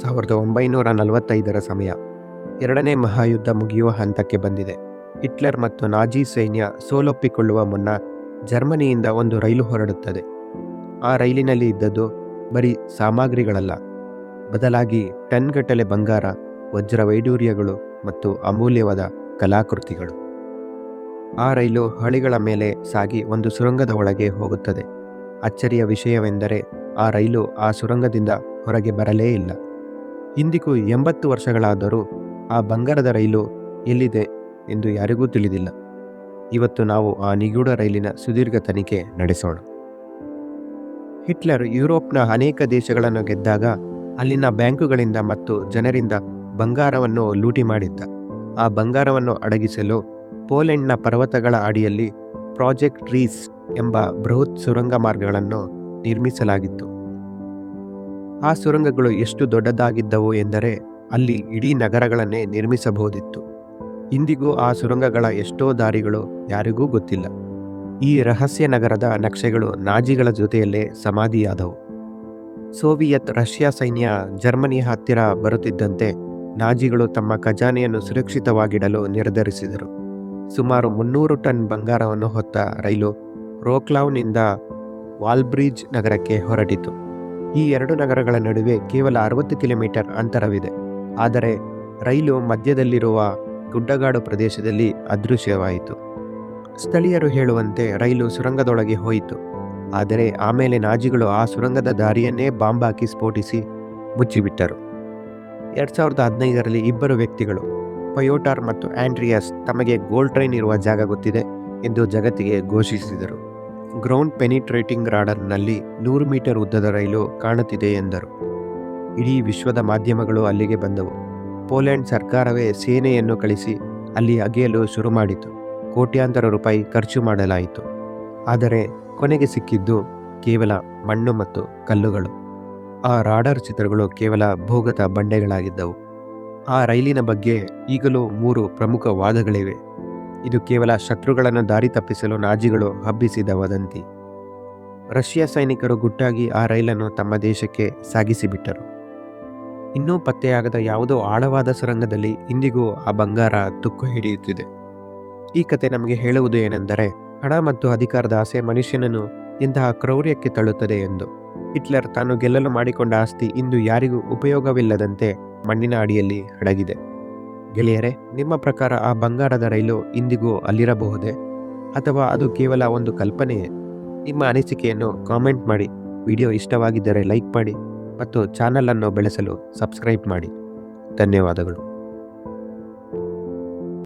1945ರ ಸಮಯ. ಎರಡನೇ ಮಹಾಯುದ್ಧ ಮುಗಿಯುವ ಹಂತಕ್ಕೆ ಬಂದಿದೆ. ಹಿಟ್ಲರ್ ಮತ್ತು ನಾಜಿ ಸೈನ್ಯ ಸೋಲೊಪ್ಪಿಕೊಳ್ಳುವ ಮುನ್ನ ಜರ್ಮನಿಯಿಂದ ಒಂದು ರೈಲು ಹೊರಡುತ್ತದೆ. ಆ ರೈಲಿನಲ್ಲಿ ಇದ್ದದ್ದು ಬರೀ ಸಾಮಗ್ರಿಗಳಲ್ಲ, ಬದಲಾಗಿ ಟನ್ಗಟ್ಟಲೆ ಬಂಗಾರ, ವಜ್ರ ವೈಡೂರ್ಯಗಳು ಮತ್ತು ಅಮೂಲ್ಯವಾದ ಕಲಾಕೃತಿಗಳು. ಆ ರೈಲು ಹಳಿಗಳ ಮೇಲೆ ಸಾಗಿ ಒಂದು ಸುರಂಗದ ಒಳಗೆ ಹೋಗುತ್ತದೆ. ಅಚ್ಚರಿಯ ವಿಷಯವೆಂದರೆ ಆ ರೈಲು ಆ ಸುರಂಗದಿಂದ ಹೊರಗೆ ಬರಲೇ ಇಲ್ಲ. ಇಂದಿಗೂ 80 ವರ್ಷಗಳಾದರೂ ಆ ಬಂಗಾರದ ರೈಲು ಎಲ್ಲಿದೆ ಎಂದು ಯಾರಿಗೂ ತಿಳಿದಿಲ್ಲ. ಇವತ್ತು ನಾವು ಆ ನಿಗೂಢ ರೈಲಿನ ಸುದೀರ್ಘ ತನಿಖೆ ನಡೆಸೋಣ. ಹಿಟ್ಲರ್ ಯುರೋಪ್ನ ಅನೇಕ ದೇಶಗಳನ್ನು ಗೆದ್ದಾಗ ಅಲ್ಲಿನ ಬ್ಯಾಂಕುಗಳಿಂದ ಮತ್ತು ಜನರಿಂದ ಬಂಗಾರವನ್ನು ಲೂಟಿ ಮಾಡಿದ್ದ. ಆ ಬಂಗಾರವನ್ನು ಅಡಗಿಸಲು ಪೋಲೆಂಡ್ನ ಪರ್ವತಗಳ ಅಡಿಯಲ್ಲಿ ಪ್ರಾಜೆಕ್ಟ್ ರೀಸ್ ಎಂಬ ಬೃಹತ್ ಸುರಂಗ ಮಾರ್ಗಗಳನ್ನು ನಿರ್ಮಿಸಲಾಗಿತ್ತು. ಆ ಸುರಂಗಗಳು ಎಷ್ಟು ದೊಡ್ಡದಾಗಿದ್ದವು ಎಂದರೆ ಅಲ್ಲಿ ಇಡೀ ನಗರಗಳನ್ನೇ ನಿರ್ಮಿಸಬಹುದಿತ್ತು. ಇಂದಿಗೂ ಆ ಸುರಂಗಗಳ ಎಷ್ಟೋ ದಾರಿಗಳು ಯಾರಿಗೂ ಗೊತ್ತಿಲ್ಲ. ಈ ರಹಸ್ಯ ನಗರದ ನಕ್ಷೆಗಳು ನಾಜಿಗಳ ಜೊತೆಯಲ್ಲೇ ಸಮಾಧಿಯಾದವು. ಸೋವಿಯತ್ ರಷ್ಯಾ ಸೈನ್ಯ ಜರ್ಮನಿಯ ಹತ್ತಿರ ಬರುತ್ತಿದ್ದಂತೆ ನಾಜಿಗಳು ತಮ್ಮ ಖಜಾನೆಯನ್ನು ಸುರಕ್ಷಿತವಾಗಿಡಲು ನಿರ್ಧರಿಸಿದರು. ಸುಮಾರು 300 ಟನ್ ಬಂಗಾರವನ್ನು ಹೊತ್ತ ರೈಲು ರೋಕ್ಲಾವ್ನಿಂದ ವಾಲ್ಬ್ರಿಡ್ಜ್ ನಗರಕ್ಕೆ ಹೊರಟಿತು. ಈ ಎರಡು ನಗರಗಳ ನಡುವೆ ಕೇವಲ 60 ಕಿಲೋಮೀಟರ್ ಅಂತರವಿದೆ. ಆದರೆ ರೈಲು ಮಧ್ಯದಲ್ಲಿರುವ ಗುಡ್ಡಗಾಡು ಪ್ರದೇಶದಲ್ಲಿ ಅದೃಶ್ಯವಾಯಿತು. ಸ್ಥಳೀಯರು ಹೇಳುವಂತೆ ರೈಲು ಸುರಂಗದೊಳಗೆ ಹೋಯಿತು. ಆದರೆ ಆಮೇಲೆ ನಾಜಿಗಳು ಆ ಸುರಂಗದ ದಾರಿಯನ್ನೇ ಬಾಂಬ್ ಹಾಕಿ ಸ್ಫೋಟಿಸಿ ಮುಚ್ಚಿಬಿಟ್ಟರು. 2015ರಲ್ಲಿ ಇಬ್ಬರು ವ್ಯಕ್ತಿಗಳು, ಪಯೋಟಾರ್ ಮತ್ತು ಆಂಡ್ರಿಯಾಸ್, ತಮಗೆ ಗೋಲ್ಡ್ ಟ್ರೈನ್ ಇರುವ ಜಾಗ ಗೊತ್ತಿದೆ ಎಂದು ಜಗತ್ತಿಗೆ ಘೋಷಿಸಿದರು. ಗ್ರೌಂಡ್ ಪೆನಿಟ್ರೇಟಿಂಗ್ ರಾಡರ್ನಲ್ಲಿ 100 ಮೀಟರ್ ಉದ್ದದ ರೈಲು ಕಾಣುತ್ತಿದೆ ಎಂದರು. ಇಡೀ ವಿಶ್ವದ ಮಾಧ್ಯಮಗಳು ಅಲ್ಲಿಗೆ ಬಂದವು. ಪೋಲೆಂಡ್ ಸರ್ಕಾರವೇ ಸೇನೆಯನ್ನು ಕಳಿಸಿ ಅಲ್ಲಿ ಅಗೆಯಲು ಶುರು ಮಾಡಿತು. ಕೋಟ್ಯಾಂತರ ರೂಪಾಯಿ ಖರ್ಚು ಮಾಡಲಾಯಿತು. ಆದರೆ ಕೊನೆಗೆ ಸಿಕ್ಕಿದ್ದು ಕೇವಲ ಮಣ್ಣು ಮತ್ತು ಕಲ್ಲುಗಳು. ಆ ರಾಡರ್ ಚಿತ್ರಗಳು ಕೇವಲ ಭೂಗತ ಬಂಡೆಗಳಾಗಿದ್ದವು. ಆ ರೈಲಿನ ಬಗ್ಗೆ ಈಗಲೂ 3 ಪ್ರಮುಖ ವಾದಗಳಿವೆ. ಇದು ಕೇವಲ ಶತ್ರುಗಳನ್ನು ದಾರಿ ತಪ್ಪಿಸಲು ನಾಜಿಗಳು ಹಬ್ಬಿಸಿದ ವದಂತಿ. ರಷ್ಯಾ ಸೈನಿಕರು ಗುಟ್ಟಾಗಿ ಆ ರೈಲನ್ನು ತಮ್ಮ ದೇಶಕ್ಕೆ ಸಾಗಿಸಿಬಿಟ್ಟರು. ಇನ್ನೂ ಪತ್ತೆಯಾಗದ ಯಾವುದೋ ಆಳವಾದ ಸುರಂಗದಲ್ಲಿ ಇಂದಿಗೂ ಆ ಬಂಗಾರ ತುಕ್ಕು ಹಿಡಿಯುತ್ತಿದೆ. ಈ ಕತೆ ನಮಗೆ ಹೇಳುವುದು ಏನೆಂದರೆ, ಹಣ ಮತ್ತು ಅಧಿಕಾರದ ಆಸೆ ಮನುಷ್ಯನನ್ನು ಇಂತಹ ಕ್ರೌರ್ಯಕ್ಕೆ ತಳ್ಳುತ್ತದೆ ಎಂದು. ಹಿಟ್ಲರ್ ತಾನು ಗೆಲ್ಲಲು ಮಾಡಿಕೊಂಡ ಆಸ್ತಿ ಇಂದು ಯಾರಿಗೂ ಉಪಯೋಗವಿಲ್ಲದಂತೆ ಮಣ್ಣಿನ ಅಡಿಯಲ್ಲಿ ಅಡಗಿದೆ. ಗೆಳೆಯರೆ, ನಿಮ್ಮ ಪ್ರಕಾರ ಆ ಬಂಗಾರದ ರೈಲು ಇಂದಿಗೂ ಅಲ್ಲಿರಬಹುದೇ, ಅಥವಾ ಅದು ಕೇವಲ ಒಂದು ಕಲ್ಪನೆಯೇ? ನಿಮ್ಮ ಅನಿಸಿಕೆಯನ್ನು ಕಾಮೆಂಟ್ ಮಾಡಿ. ವಿಡಿಯೋ ಇಷ್ಟವಾಗಿದ್ದರೆ ಲೈಕ್ ಮಾಡಿ ಮತ್ತು ಚಾನಲನ್ನು ಬೆಳೆಸಲು ಸಬ್ಸ್ಕ್ರೈಬ್ ಮಾಡಿ. ಧನ್ಯವಾದಗಳು.